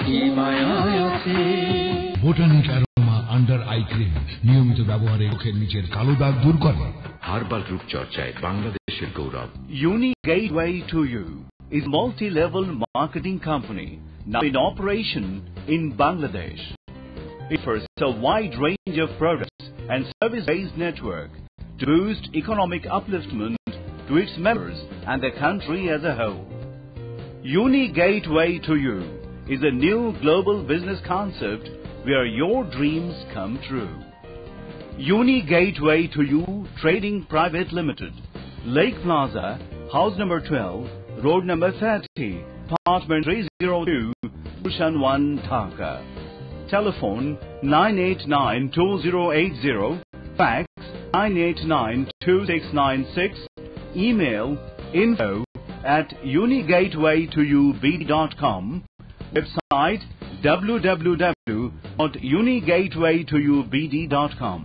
কি মায়ায় আছি। Botanic aroma under eye cream নিয়মিত ব্যবহারে চোখের নিচের কালো দাগ দূর করে। হার্বাল রূপচর্চায় বাংলাদেশের গৌরব। Unique Gateway to You is multi-level marketing company now in operation in Bangladesh. It offers a wide range of products and service-based network to boost economic upliftment to its members and the country as a whole. Unique Gateway to You is a new global business concept where your dreams come true. Unique Gateway to You Trading Private Limited, Lake Plaza, House number 12, Road number 30, Apartment 302, Gulshan 1, Dhaka. Telephone 989-2080, fax 989-2696, email info@unigatewaytoyoubd.com, website www.unigatewaytoyoubd.com.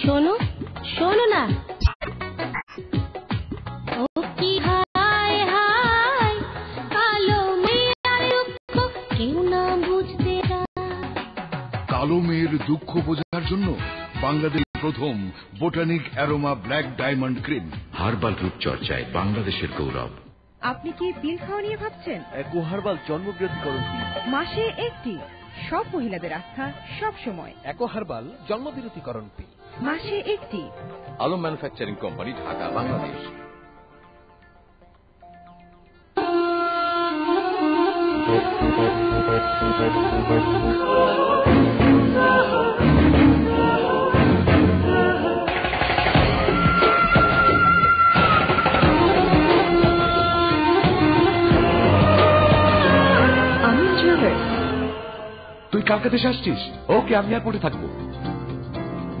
শোনো শোনো না, ও কি হায় হায়, কালো মেয়ের দুঃখ কেউ না বুঝতে চায়। কালো মেয়ের দুঃখ বোঝার জন্য বাংলাদেশ প্রথম botanic aroma black diamond cream. Herbal রূপচর্চায় বাংলাদেশের গৌরব। আপনি কি পিল খাওয়া নিয়ে ভাবছেন? একো হার্বাল জন্মবিরতিকরণ পিল, মাসে একটি, সব মহিলাদের আস্থা সব সময়। একো হার্বাল জন্মবিরতিকরণ পিল, মাসে একটি। Alam manufacturing company, Dhaka, Bangladesh. তুই কালকে দেশে আসছিস? ওকে, আমি এয়ারপোর্টে থাকবো।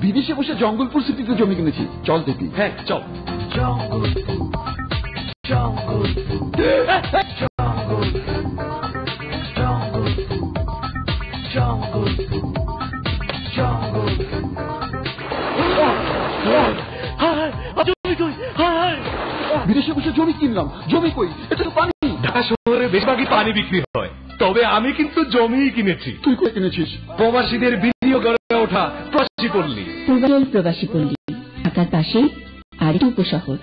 বিদেশে বসে জঙ্গলপুর সিটিতে জমি কিনেছি, চল দেখি। হ্যাঁ চল। বিদেশে বসে জমি কিনলাম, জমি কই? এটা তো পানি। ঢাকা শহরে বেশিরভাগই পানি বিক্রি হয়, তবে আমি কিন্তু জমিই কিনেছি। তুই কই কিনেছিস? প্রবাসীদের বিনিয়োগ গড়ে ওঠা প্রবাসী পল্লী। পূর্বাঞ্চল প্রবাসী পল্লী, ঢাকার পাশেই আরেকটি উপশহর।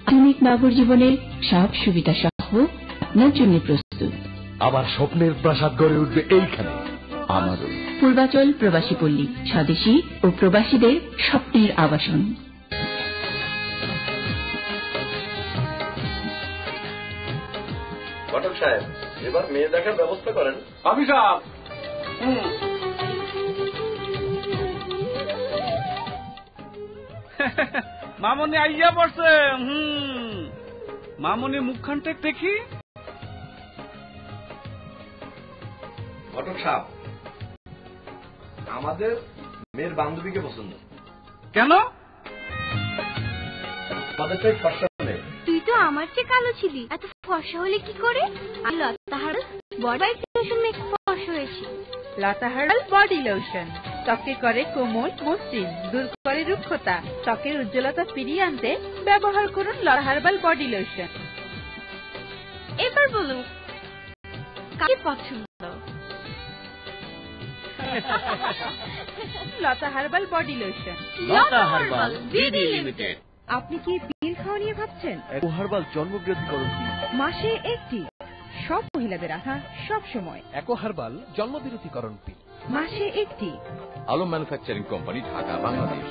আধুনিক নগর জীবনের সব সুবিধা সহ আপনার জন্য প্রস্তুত। আবার স্বপ্নের প্রাসাদ গড়ে উঠবে এইখানে। আমারও। পূর্বাঞ্চল প্রবাসী পল্লী, স্বদেশী ও প্রবাসীদের স্বপ্নের আবাসন। ঘটক সাহেব, এবার মেয়ে দেখার ব্যবস্থা করেন। আমি সাহেব। মামনি আইয়া পড়ছে। মামনি মুখখানটা দেখি। ঘটক সাহেব, আমাদের মেয়ের বান্ধবীকে পছন্দ। কেন? আমাদের চাই ফর্সা মেয়ে। তুই তো আমার চেয়ে কালো ছিলি, এত ফর্সা হলে কি করে? লতাহার বডি লোশন মেখে ফর্সা হয়েছি। লতাহার্বাল বডি লোশন ত্বকে করে কোমল মসৃণ, দূর করে রুক্ষতা, ত্বকের উজ্জ্বলতা ফিরিয়ে আনতে ব্যবহার করুন লতাহার্বাল বডি লোশন। এবার বলুন কাকে পছন্দ? লতাহার্বাল বডি লোশন, লতাহার্বাল বিডি লিমিটেড। আপনি কি পিল খাওয়া নিয়ে ভাবছেন? একো হার্বাল জন্মবিরতিকরণ পিল, মাসে একটি, সব মহিলাদের আস্থা সব সময়। একো হার্বাল জন্মবিরতিকরণ পিল, মাসে একটি। Alam manufacturing company, Dhaka, Bangladesh.